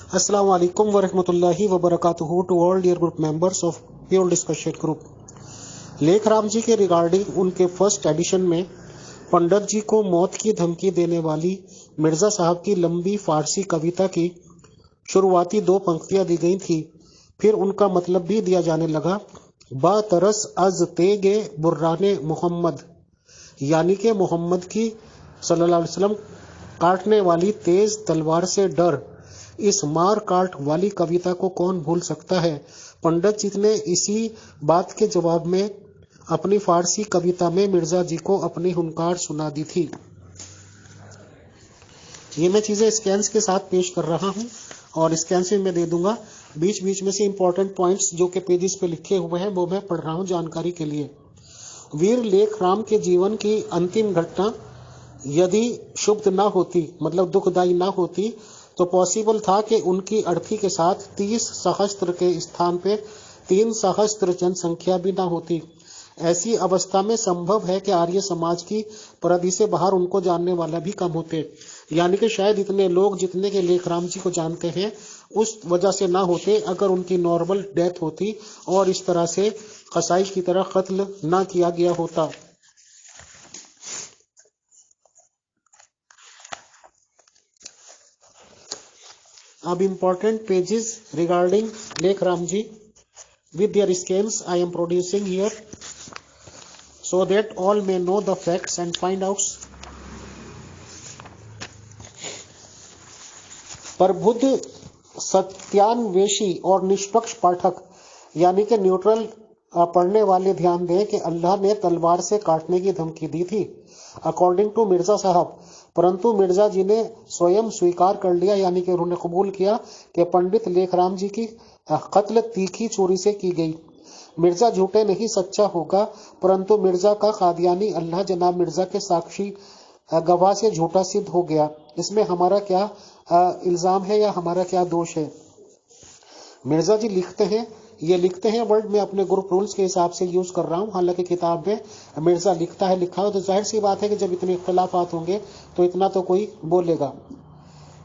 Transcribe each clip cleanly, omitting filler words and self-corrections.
Assalamu alaikum wa rahmatullahi wa barakatuhu to all dear group members of Pure Discussion Group. लेख राम जी के regarding उनके first edition में पंडित जी को मौत की धमकी देने वाली मिर्जा साहब की लंबी फारसी कविता की शुरुआती 2 पंक्तियां दी गई थी। फिर उनका मतलब भी दिया जाने लगा। बा तरस अज तेगे बुर्राने मोहम्मद, यानी कि मोहम्मद की सल्लल्लाहु अलैहि वसल्लम काटने वाली तेज तलवार से डर। इस मार काट वाली कविता को कौन भूल सकता है। पंडित जी ने इसी बात के जवाब में अपनी फारसी कविता में मिर्जा जी को अपनी हुनकार सुना दी थी। ये मैं चीजें स्कैन्स के साथ पेश कर रहा हूं और स्कैन्स में मैं दे दूंगा। बीच बीच में से इंपॉर्टेंट पॉइंट्स जो कि पेजेस पे लिखे हुए हैं वो मैं पढ़ रहा हूं जानकारी के लिए। वीर लेख राम के जीवन की अंतिम घटना यदि शुभ ना होती, मतलब दुखदायी ना होती, तो पॉसिबल था कि उनकी अर्थी के साथ 30 सहस्त्र के स्थान पे 3 सहस्त्र जनसंख्या भी ना होती। ऐसी अवस्था में संभव है कि आर्य समाज की परिधि से बाहर उनको जानने वाला भी कम होते, यानी कि शायद इतने लोग जितने के लेख राम जी को जानते हैं उस वजह से ना होते अगर उनकी नॉर्मल डेथ होती और इस तरह से कसाई की तरह कत्ल ना किया गया होता। अब important pages regarding Lekh Ramji with their scans I am producing here so that all may know the facts and find out. प्रबुद्ध सत्यान्वेषी और निष्पक्ष पाठक यानी कि न्यूट्रल पढ़ने वाले ध्यान दें कि अल्लाह ने तलवार से काटने की धमकी दी थी अकॉर्डिंग टू मिर्जा साहब, परंतु मिर्जा जी ने स्वयं स्वीकार कर लिया, यानी कि उन्होंने कबूल किया कि पंडित लेखराम जी की कत्ल तीखी छुरी से की गई। मिर्जा झूठे नहीं सच्चा होगा, परंतु मिर्जा का कादियानी अल्लाह जनाब मिर्जा के साक्षी गवाह से झूठा सिद्ध हो गया। इसमें हमारा क्या इल्जाम है या हमारा क्या दोष है। मिर्जा जी लिखते हैं वर्ड में अपने ग्रुप रूल्स के हिसाब से यूज कर रहा हूं, हालांकि किताब में मिर्जा लिखा हो तो जाहिर सी बात है कि जब इतने इख्तिलाफात होंगे तो इतना तो कोई बोलेगा।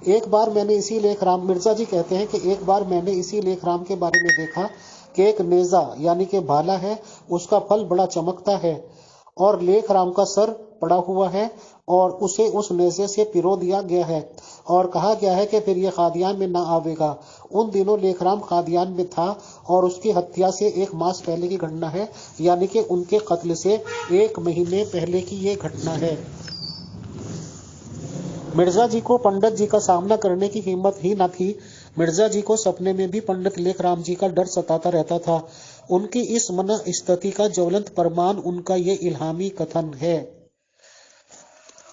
एक बार मैंने इसी लेख राम, मिर्जा जी कहते हैं कि एक बार मैंने इसी लेख राम के बारे में देखा कि एक नेजा यानी कि भाला है, उसका फल बड़ा चमकता है और लेख राम का सर पड़ा हुआ है और उसे उस नेजे से पिरो दिया गया है और कहा गया है कि फिर यह कादियान में ना आवेगा। उन दिनों लेखराम कादियान में था और उसकी हत्या से 1 मास पहले की घटना है, यानी कि उनके कत्ल से 1 महीने पहले की ये घटना है। मिर्जा जी को पंडित जी का सामना करने की हिम्मत ही न थी। मिर्जा जी को सपने में भी पंडित लेखराम जी का डर सताता रहता था। उनकी इस मन स्थिति का ज्वलंत प्रमाण उनका ये इल्हामी कथन है।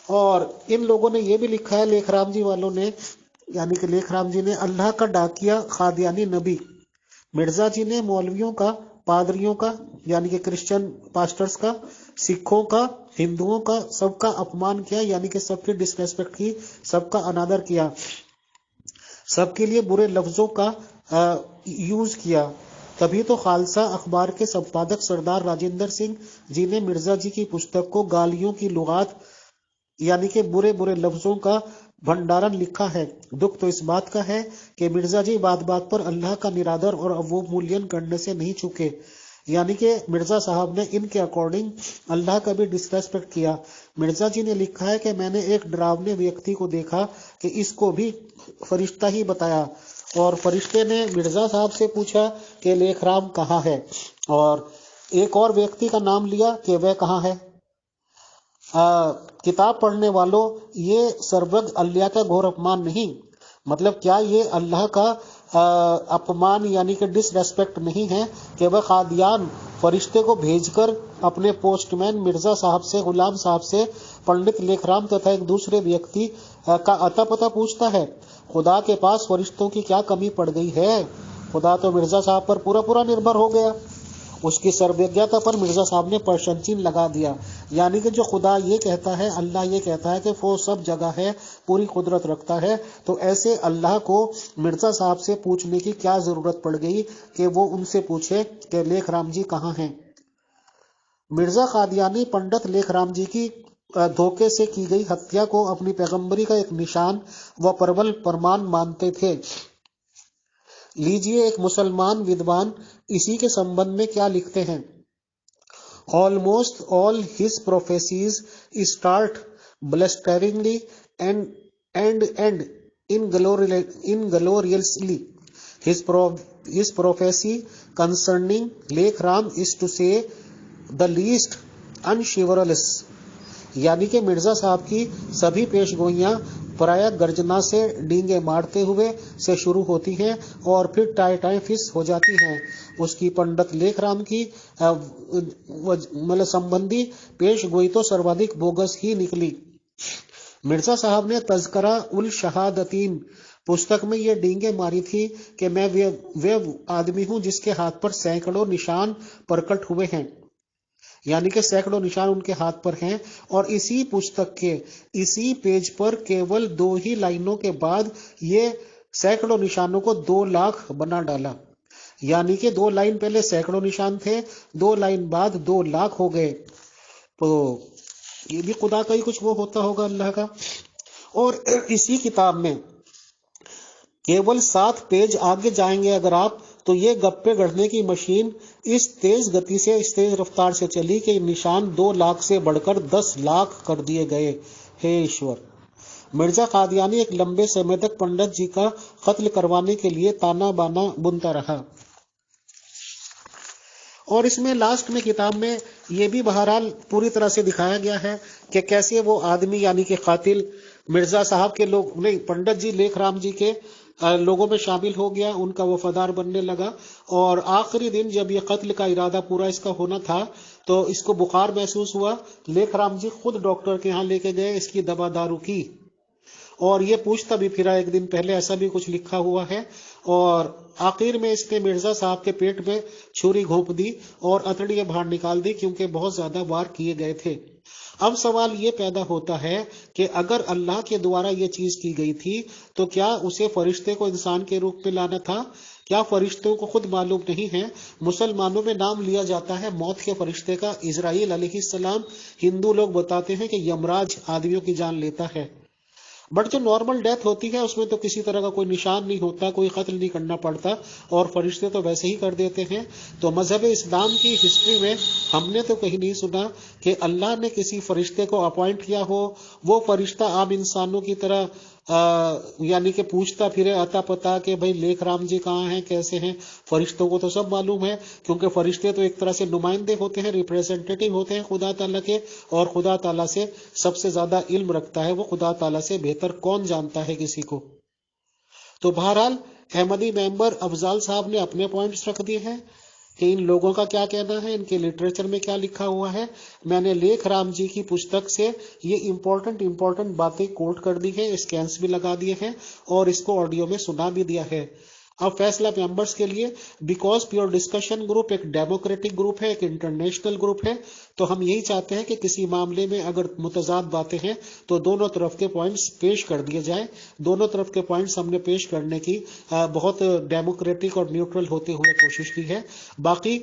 और इन लोगों ने ये भी लिखा है, लेखराम जी वालों ने, यानी कि लेखराम जी ने, अल्लाह का डाकिया खादियानी नबी। मिर्जा जी ने मौलवियों का, पादरियों का यानी कि क्रिश्चियन पास्टर्स का, सिखों का, हिंदुओं का, सबका अपमान किया, यानी कि सबकी डिसरेस्पेक्ट की, सबका अनादर किया, सबके लिए बुरे लफ्जों का यूज किया। तभी तो खालसा अखबार के संपादक सरदार राजेंद्र सिंह जी ने मिर्जा जी की पुस्तक को गालियों की लुगात यानी कि बुरे बुरे लफ्जों का भंडारण लिखा है। दुख तो इस बात का है कि मिर्जा जी बात बात पर अल्लाह का निरादर और अवमूल्यन करने से नहीं चूके, यानी कि मिर्जा साहब ने इनके अकॉर्डिंग अल्लाह का भी डिसरेस्पेक्ट किया। मिर्जा जी ने लिखा है कि मैंने एक डरावने व्यक्ति को देखा कि इसको भी फरिश्ता ही बताया और फरिश्ते ने मिर्जा साहब से पूछा कि लेखराम कहाँ है, और एक और व्यक्ति का नाम लिया कि वह कहाँ है। किताब पढ़ने वालों, ये सर्वज्ञ अल्लाह का घोर अपमान नहीं, मतलब क्या ये अल्लाह का अपमान यानी कि डिसरेस्पेक्ट नहीं है कि वह कादियान फरिश्ते को भेजकर अपने पोस्टमैन मिर्जा साहब से, गुलाम साहब से पंडित लेखराम तथा एक दूसरे व्यक्ति का अता पता पूछता है। खुदा के पास फरिश्तों की क्या कमी पड़ गई है। खुदा तो मिर्जा साहब पर पूरा निर्भर हो गया। उसकी सर्वज्ञता पर मिर्जा साहब ने प्रश्न चिन्ह लगा दिया, यानी कि जो खुदा ये कहता है, अल्लाह ये कहता है कि वो सब जगह है, पूरी कुदरत रखता है, तो ऐसे अल्लाह को मिर्जा साहब से पूछने की क्या जरूरत पड़ गई कि वो उनसे पूछे कि लेखराम जी कहाँ हैं। मिर्जा कादियानी पंडित लेखराम जी की धोखे से की गई हत्या को अपनी पैगंबरी का एक निशान व प्रबल प्रमाण मानते थे। लीजिए एक मुसलमान विद्वान इसी के संबंध में क्या लिखते हैं। Almost all his prophecies start blusteringly and ingloriously. His prophecy concerning Lekh Ram is to say the least unchivalrous. यानी कि मिर्जा साहब की सभी पेशगोइयां प्राय गर्जना से डींगे मारते हुए से शुरू होती हैं और फिर टाई फिस हो जाती हैं। उसकी पंडित लेख राम की मतलब संबंधी पेशगोई तो सर्वाधिक बोगस ही निकली। मिर्जा साहब ने तज़किरा उल शहादतीन पुस्तक में ये डींगे मारी थी कि मैं वे आदमी हूं जिसके हाथ पर सैकड़ों निशान प्रकट हुए हैं, यानी कि सैकड़ों निशान उनके हाथ पर हैं। और इसी पुस्तक के इसी पेज पर केवल 2 ही लाइनों के बाद ये सैकड़ों निशानों को 2 लाख बना डाला। यानी कि 2 लाइन पहले सैकड़ों निशान थे, 2 लाइन बाद 2 लाख हो गए। तो ये भी खुदा का ही कुछ वो होता होगा, अल्लाह का। और इसी किताब में केवल 7 पेज आगे जाएंगे अगर आप, तो ये गप्पे गढ़ने की मशीन इस तेज गति से, इस तेज रफ्तार से चली कि निशान 2 लाख से बढ़कर 10 लाख कर दिए गए। हे ईश्वर! मिर्जा कादियानी एक लंबे समय तक पंडित जी का कत्ल करवाने के लिए ताना बाना बुनता रहा। और इसमें लास्ट में किताब में ये भी बहरहाल पूरी तरह से दिखाया गया है कि कैसे वो आदमी यानी कि कातिल मिर्जा साहब के लोग नहीं, पंडित जी लेख राम जी के लोगों में शामिल हो गया, उनका वफादार बनने लगा। और आखिरी दिन जब ये कत्ल का इरादा पूरा इसका होना था तो इसको बुखार महसूस हुआ। लेख राम जी खुद डॉक्टर के यहाँ लेके गए, इसकी दवा दारू की और ये पूछता भी फिरा एक दिन पहले, ऐसा भी कुछ लिखा हुआ है। और आखिर में इसने मिर्जा साहब के पेट में छुरी घोंप दी और अतड़ियां बाहर निकाल दी, क्योंकि बहुत ज्यादा वार किए गए थे। अब सवाल ये पैदा होता है कि अगर अल्लाह के द्वारा ये चीज की गई थी तो क्या उसे फरिश्ते को इंसान के रूप में लाना था? क्या फरिश्तों को खुद मालूम नहीं है? मुसलमानों में नाम लिया जाता है मौत के फरिश्ते का, इजराइल अलैहिस्सलाम। हिंदू लोग बताते हैं कि यमराज आदमियों की जान लेता है। बट जो नॉर्मल डेथ होती है उसमें तो किसी तरह का कोई निशान नहीं होता, कोई कत्ल नहीं करना पड़ता और फरिश्ते तो वैसे ही कर देते हैं। तो मजहब इस्लाम की हिस्ट्री में हमने तो कहीं नहीं सुना कि अल्लाह ने किसी फरिश्ते को अपॉइंट किया हो, वो फरिश्ता आम इंसानों की तरह यानी कि पूछता फिरे अता पता कि भाई लेख राम जी कहाँ हैं, कैसे हैं। फरिश्तों को तो सब मालूम है, क्योंकि फरिश्ते तो एक तरह से नुमाइंदे होते हैं, रिप्रेजेंटेटिव होते हैं खुदा ताला के, और खुदा ताला से सबसे ज्यादा इल्म रखता है वो, खुदा ताला से बेहतर कौन जानता है किसी को। तो बहरहाल अहमदी मेंबर अफजाल साहब ने अपने पॉइंट्स रख दिए हैं कि इन लोगों का क्या कहना है, इनके लिटरेचर में क्या लिखा हुआ है। मैंने लेख राम जी की पुस्तक से ये इंपॉर्टेंट बातें कोट कर दी है, स्कैन्स भी लगा दिए हैं और इसको ऑडियो में सुना भी दिया है। अब फैसला मेंबर्स के लिए, बिकॉज प्योर डिस्कशन ग्रुप एक डेमोक्रेटिक ग्रुप है, एक इंटरनेशनल ग्रुप है, तो हम यही चाहते हैं कि किसी मामले में अगर मुतजाद बातें हैं तो दोनों तरफ के पॉइंट्स पेश कर दिए जाए। दोनों तरफ के पॉइंट्स हमने पेश करने की बहुत डेमोक्रेटिक और न्यूट्रल होते हुए कोशिश की है। बाकी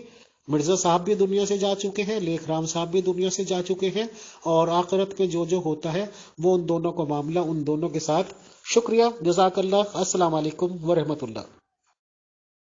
मिर्जा साहब भी दुनिया से जा चुके हैं, लेख राम साहब भी दुनिया से जा चुके हैं, और आखिरत में जो होता है वो उन दोनों का मामला उन दोनों के साथ। शुक्रिया, जज़ाकल्लाह, अस्सलाम वालेकुम व रहमतुल्लाह।